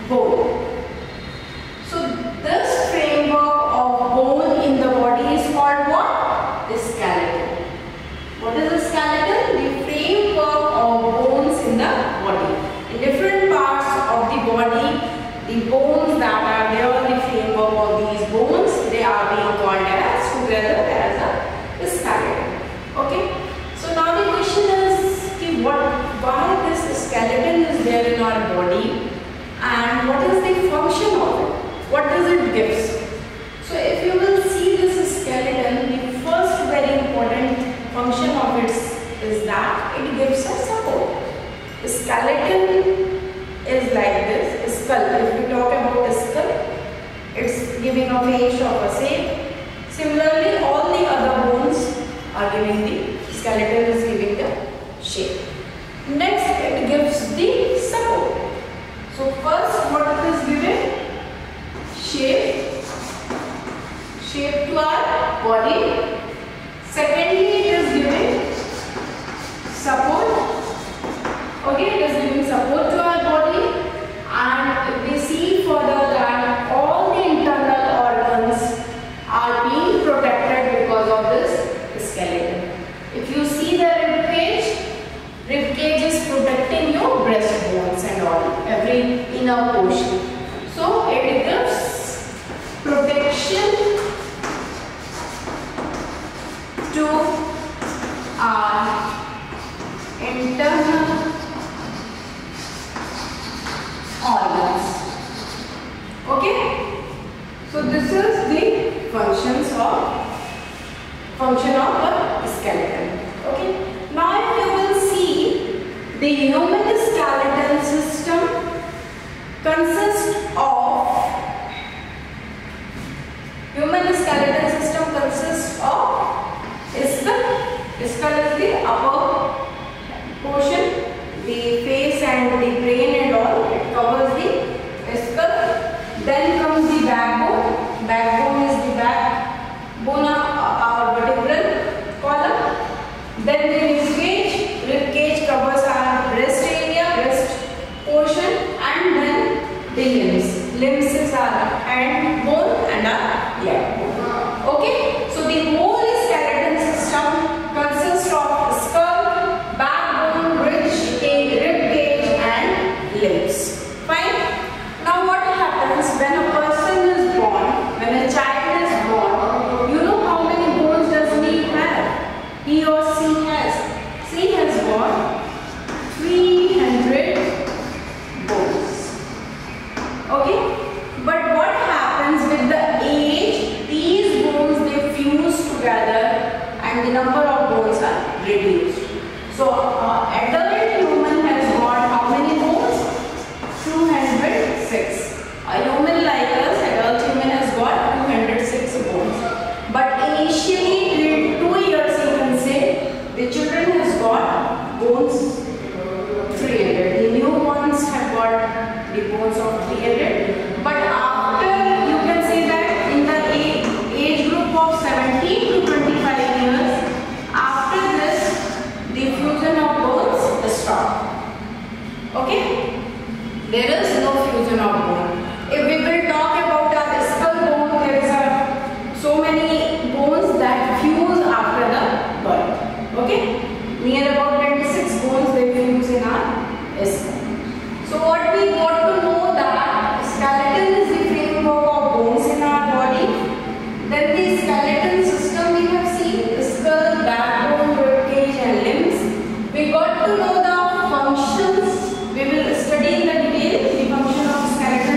bone. So this framework of bone in the body is called what? The skeleton. What is the skeleton? The framework of bones in the body. In different parts of the body, the bones that are there, the framework of these bones, they are being called as together as a skeleton. Okay. So now the question is, why this skeleton is there in our body and what is the function of it? What does it give? So if you will see this skeleton, the first very important function of it is that it gives us support. The skeleton is like this, skull. If we talk about a skull, it's giving a face of a shape. Similarly, all the other bones are giving the skeleton is giving the shape. Next, it gives the support. So first, what it is giving? Shape to our body. Secondly, it is giving support. Okay, it is giving support to our body. And we see further that all the internal organs are being protected because of this skeleton. If you see the rib cage is protecting your breast bones and all, every inner portion. So it gives protection to our internal organs. Okay? So this is the function of a skeleton. Okay? Now if you will see, the human skeleton system consists of skull. Skull is the upper portion, the face and the brain and all, it covers the skull. Then comes the backbone. Backbone is the backbone of our vertebral column. Then the rib cage covers our breast area, breast portion, and then the limbs. Limbs is our hand bone and our leg bone. Okay, so the whole skeleton system consists of skull, backbone, rib cage, and limbs. Fine. Now what happens when a person is born? When a child is born, you know how many bones does he have? He or she has. She has got 300 bones. Okay? But what happens with the age? These bones, they fuse together and the number of bones are reduced. So, adult human has got how many bones? 206. A human like us, adult human has got 206 bones. But initially, till 2 years you can say, the children has got bones 300. The new ones have got the bones of 300. But after, you can say that in the age group of 17 to 25 years, after this, the fusion of bones stop. Okay? There is no fusion of bone. If we will talk about our skull bone, there is so many bones that fuse after the birth. Okay? Near about 26 bones they fuse in our skull. So what we got to know that skeleton is the framework of bones in our body. Then the skeleton system we have seen, skull, backbone, rib cage and limbs. We got to know the functions. We will study in the detail the function of skeleton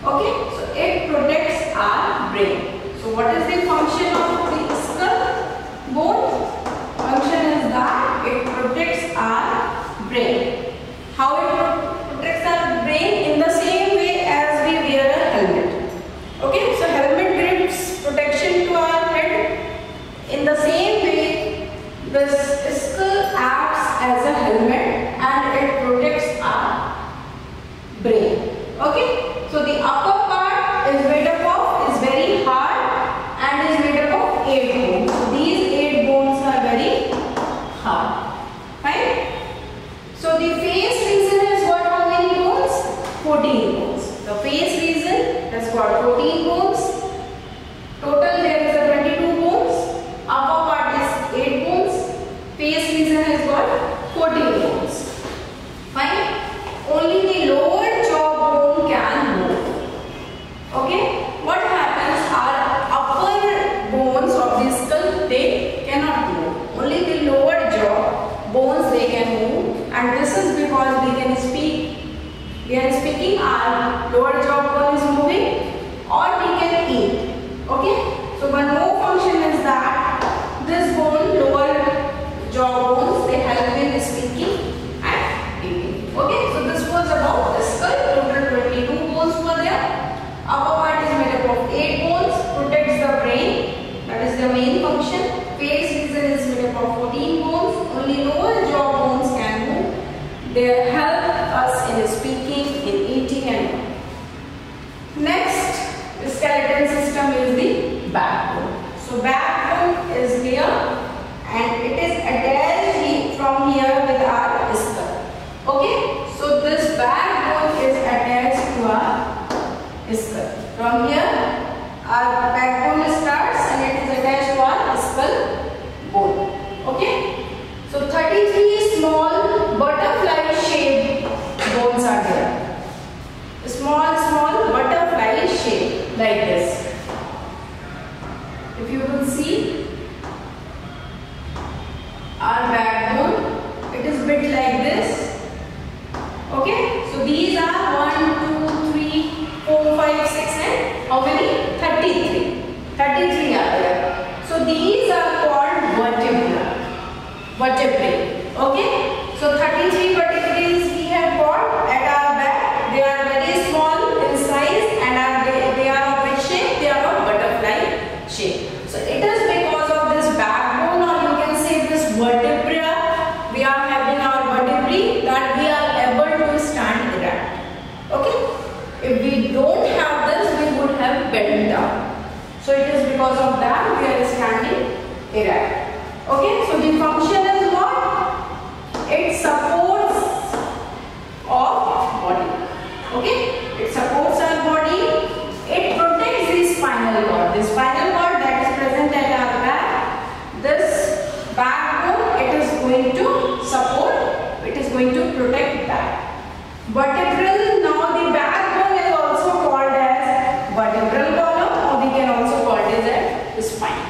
Okay, so it protects our brain. So what is the function of the skull bone? Function is that it protects our brain. How it protects our brain? In the same way as we wear a helmet. Okay, so helmet gives protection to our head. In the same way, the skull acts as a helmet and it protects our brain. Okay, so the upper part is made up of, is very hard and is made up of 8 bones. So these 8 bones are very hard. Fine. So the face region has got how many bones? 14 bones. The face region has got 14 bones. Total there is a 22 bones. Upper part is 8 bones. Face region has got 14 bones. Fine. Only the lower jaw bone can move. Okay. What happens? Our upper bones of the skull, they cannot move. Only the lower jaw bones they can move, and this is because we can speak. We are speaking, our lower jaw bone is moving, or we can eat. Okay. So one more function is that this bone, lower jaw bones, they help in speaking and eating. Okay. So this was about the skull. Total 22 bones were there. Upper part is made up of 8 bones, protects the brain. That is the main function. Face region is made up of 14 bones. Only lower jaw bones can move. They help us in speaking, in eating and all. Next, the skeleton system is the backbone. So backbone is here and it is attached from here with our skull. Okay, so this backbone is attached to our skull. From here, our backbone starts and it is attached to our skull bone. Okay, so 33 small butterfly shaped bones are there. Small butterfly shape like this. If you will see our backbone, it is bit like this. Okay, so these are 1, 2, 3, 4, 5, 6 and how many? 33. 33 are there. So these are called vertebrae. Okay, so 33 vertebrae we have got at our back. They are very small in size and they are of which shape? They are of butterfly shape. So it is because of this backbone, or you can say this vertebra, we are having our vertebrae, that we are able to stand erect. Okay, if we don't have this, we would have bent down. So it is because of that we are standing erect. Okay, so the function is what? It supports our body. Okay, it supports our body. It protects the spinal cord. The spinal cord that is present at our back. This backbone, it is going to support. It is going to protect that. Vertebral. Now the backbone is also called as vertebral column, or we can also call it as a spine.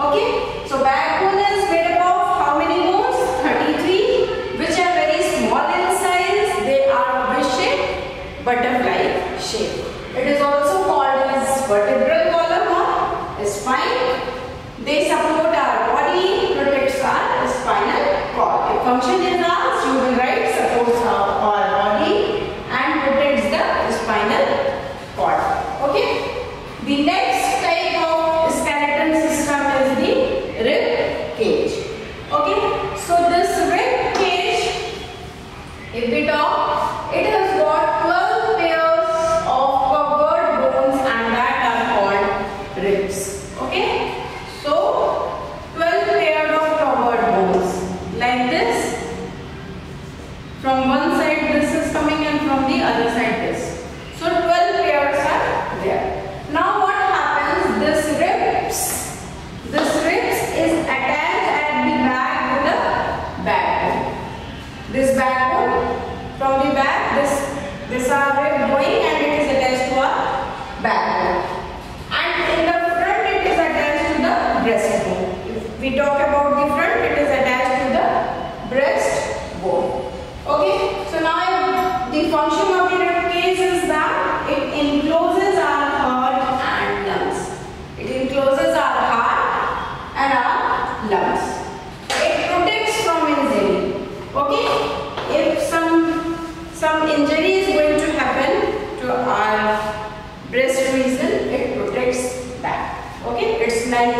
Okay, so backbone is made up of how many bones? 33, which are very small in size. They are of which shape? Butterfly shape. It is also called as vertebral column or spine. They support our body, protects our spinal cord. If function is asked, you will write supports our body and protects the spinal cord. Okay. The next type of skeleton system is the rib cage. Okay. So this rib cage, if we talk, it has got 12 pairs of covered bones and that are called ribs. Okay. So 12 pairs of covered bones like this. like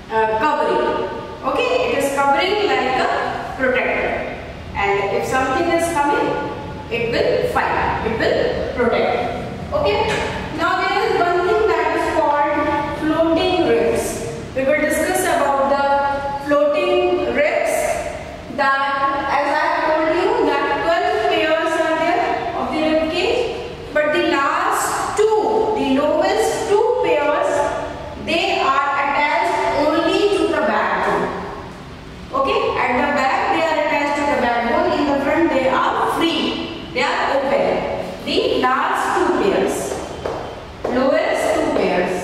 a covering. Okay, it is covering like a protector. And if something is coming, it will fight, it will protect. Okay, now there is one thing that is called floating ribs. We will discuss about the floating ribs. That, as I have told you, that 12 pairs are there of the rib cage, but the last two, the lowest two pairs, they are attached only to the backbone. Okay, at the back they are attached to the backbone, in the front they are free, they are open. The last two pairs, lowest two pairs.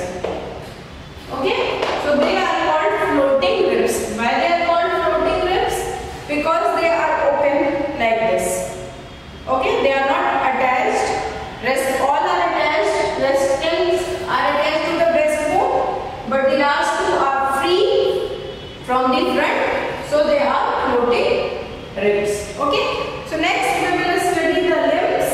Okay, so they are called floating ribs. Why they are called floating ribs? Because they are open like this. Okay, they are not attached. Rest all are attached. Rest ends are attached to the breastbone, but the last two are free from the front, so they are floating ribs. Okay, so next we will study the limbs.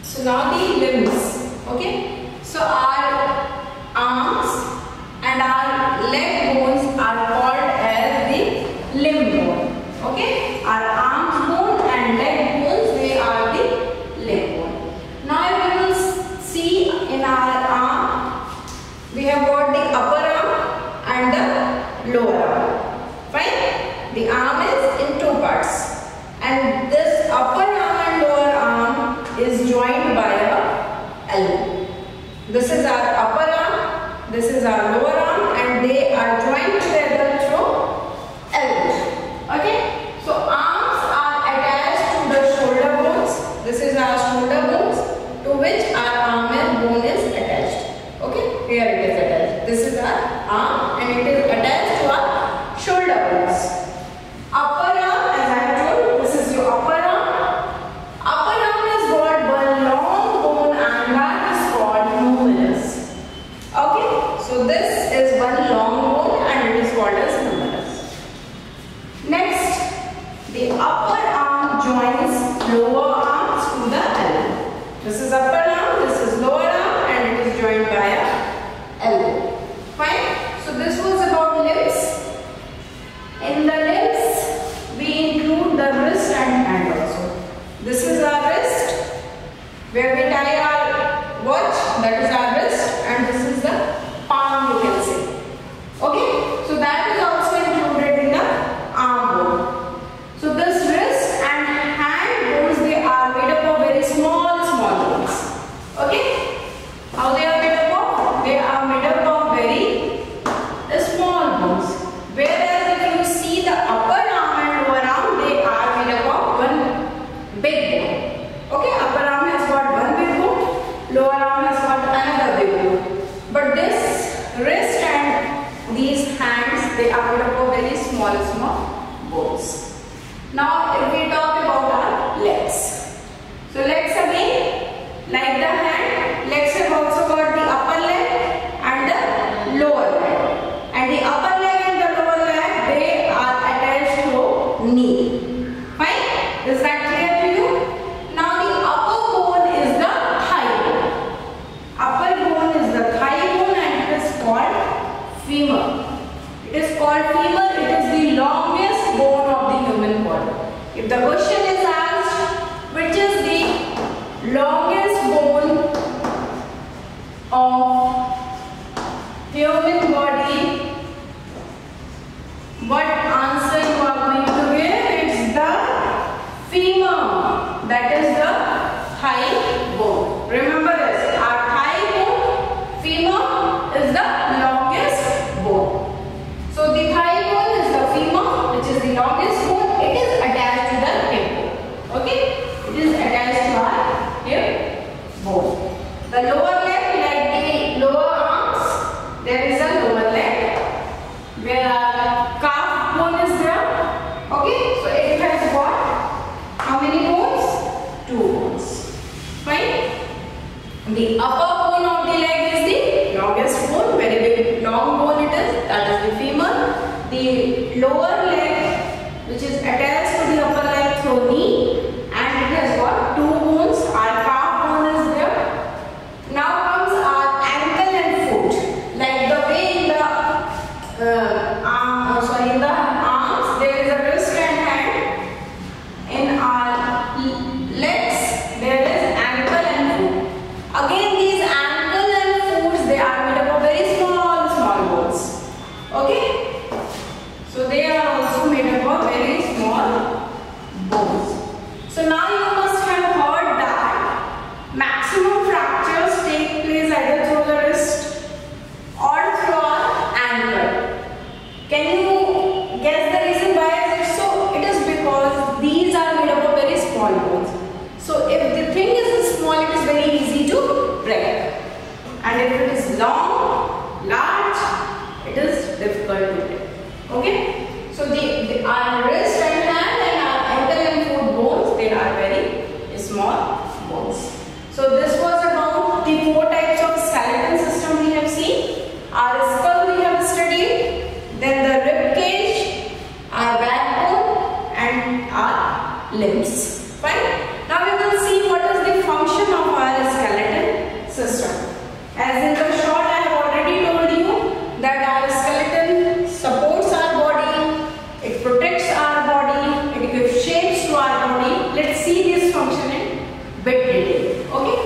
So now the limbs. Okay, so our arms and our leg bones are called as the limb bone. Okay, our arms bone and leg bones, they are the limb bone. Now we will see in our arm, we have got the upper arm and the lower arm. Fine, the arm is in two parts, and this upper arm and lower arm is joined by a elbow. This is our upper arm, this is our lower arm, and they are joined together through elbow. Okay, so arms are attached to the shoulder bones. This is our shoulder bones, to which our arm and bone is attached. Okay, here it is attached. This is our arm and it is attached to our shoulder bones. Upper arm, as I have told, this is your upper arm. Upper arm is got one long bone and that is called humerus. Okay, so this is one long bone and it is called as humerus. Next, the upper arm joins lower arms to the elbow. This is upper arm, this is lower arm, and it is joined by a elbow. Fine. So this was about limbs. In the limbs, we include the wrist and hand also. This is our wrist, where we tie our watch, that is our wrist, and this is the palm, you can say. Okay, so that is also included in the arm bone. So this wrist and hand bones, they are made up of very small bones. Okay, how they are made up of? They are made up of very small bones. Whereas if you see the upper arm and lower arm, they are made up of one big bone. Okay, upper arm has got one big bone, lower arm has got another big bone. But this wrist and these hands, they are made up of very small bones. Now if we talk about our legs. So legs again, like the hand, legs have also got the upper leg and the lower leg. And the upper leg and the lower leg, they are attached to knee. Fine? Is that clear to you? Now the upper bone is the thigh bone. Upper bone is the thigh bone and it is called femur. It is called femur. It is the longest bone of the human body. If the question is asked, which is the longest bone of human body, what answer you are going to give? It's the femur. That is the thigh bone. Remember this, our thigh bone, femur is the longest bone. So the thigh bone is the femur, which is the longest bone. It is attached to the hip bone. Okay, it is attached to our hip bone. The lower leg, like the lower arms, there is a lower leg where our calf bone is there. Okay, so it has got how many bones? 2 bones. Fine. The upper bone of the leg is the longest bone, very big long bone it is, that is the femur. The lower leg, which is attached to the upper leg, in the arms there is a wrist and hand. In our legs there is ankle and foot. Again, these ankle and foot, they are made up of very small bones. Okay, so they are also made up of very small bones. So now you must have heard that maximum fractures take place either through the wrist or through our ankle. Can you guess the reason why is it so? It is because these are made up of very small bones. So if the thing is small, it is very easy to break. And if it is long, large, it is difficult to break. Okay? So our wrist and hand and our ankle and foot bones, they are very small bones. So this was about the 4 types of skeleton system we have seen. Our skull we have studied, then the rib cage, our backbone and our limbs. Fine. Now we will see what is the function of our skeleton system. As in the short, I have already told you that our skeleton supports our body, it protects our body, it gives shapes to our body. Let's see this function in bit detail. Okay?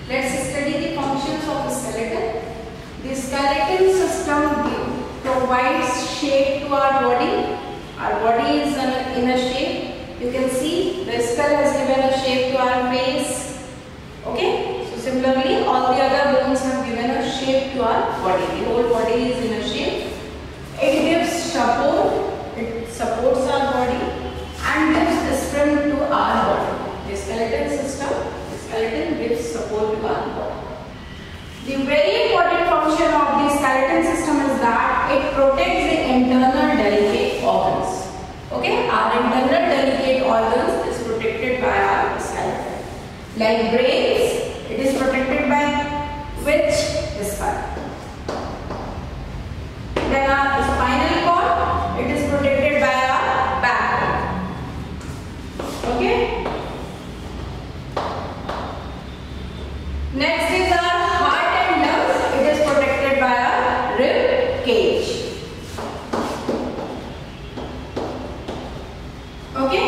Let's study the functions of the skeleton. The skeleton system provides shape to our body. Our body is in a shape. You can see the skull has given a shape to our face. Okay? So similarly, all the other bones have given a shape to our body. The whole body is in a shape. It gives support. It supports our body and gives strength to our body. The skeleton system, the skeleton gives support to our body. The very important function of the skeleton system is that it protects the internal delicate organs. Okay, our internal delicate organs is protected by our skeleton. Like brains, it is protected by which skull? Then our spinal cord, it is protected by our backbone. Okay. Next is our heart and lungs. It is protected by our rib cage. Okay,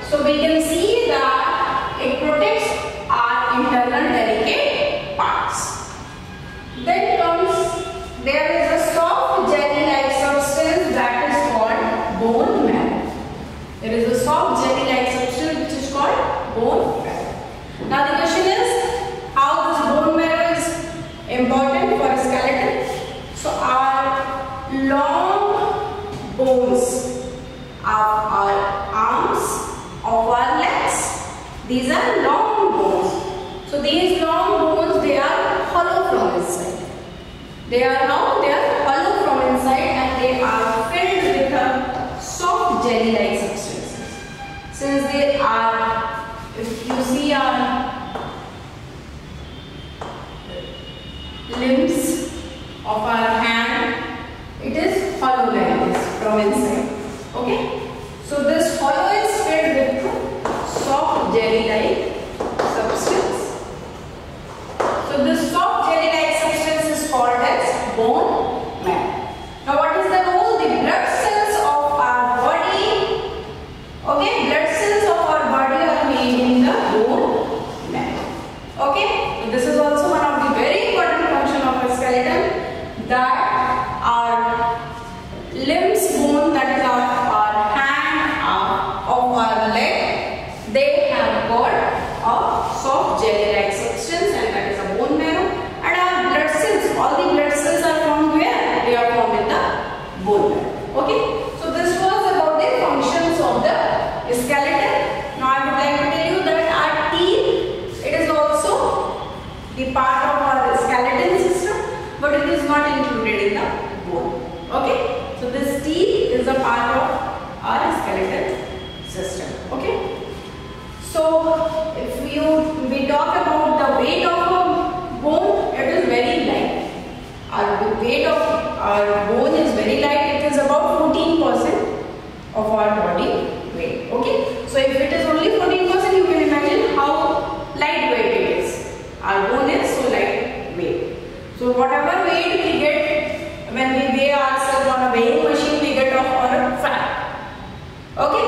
so we can see that it protects our internal delicate parts. Then there is a soft jelly-like substance that is called bone marrow. There is a soft jelly-like substance which is called bone marrow. Now the question is, how this bone marrow is important for a skeleton? So our long bones of our arms, of our legs, these are long bones. So these long bones, they are hollow from inside. They are hollow from inside and they are filled with a soft jelly-like substances. Since they are, if you see our limbs of our hand, it is hollow like this from inside. Okay, so this hollow is filled with soft jelly-like substance. So this soft jelly-like substance is called as bone marrow. Now what is the role? The blood cells of our body, okay, blood cells of our body are made in the bone marrow. Okay, so this is also one of the very important function of a skeleton, that our limbs bone, that is our hand, of our leg, they have got a soft jelly-like substance and that is a bone marrow. And our blood cells, all the blood cells are formed where? They are formed in the bone marrow. Okay, so this was about the functions of the skeleton. Now I would like to tell you that our teeth, it is also the part of our skeleton system, but it is not included in the bone. Okay, so this teeth is a part of our skeleton system. Okay, so if we talk about the weight of a bone, it is very light. Our weight of our bone is very light. It is about 14% of our body weight. Okay, so if it is only 14%, you can imagine how lightweight it is. Our bone is so lightweight. So whatever weight we get when we weigh ourselves on a weighing machine, we get off our fat. Okay.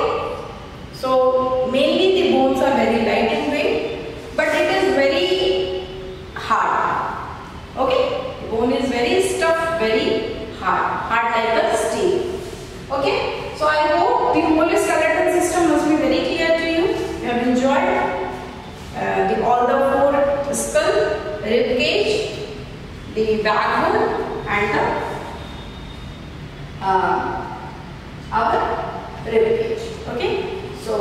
So mainly the bones are very light in weight, but it is very hard. Okay. The bone is very stuffed, very hard like a steel. Okay. So I hope the whole skeleton system must be very clear to you. You have enjoyed all the 4 skull, rib cage, the backbone and our rib cage. Okay. So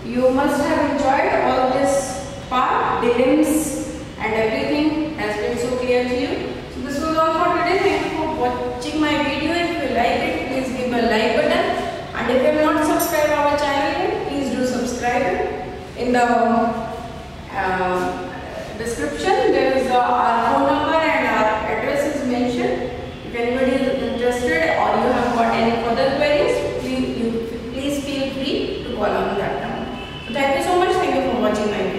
you must have enjoyed all this part. The limbs and everything has been so clear to you. So this was all for today. Thank you for watching my video. If you like it, please give a like button. And if you have not subscribed our channel yet, please do subscribe. In the description there is our phone number and our address is mentioned. If anybody is interested or you have got any further queries, please feel free to call on that number. So thank you so much. Thank you for watching my video.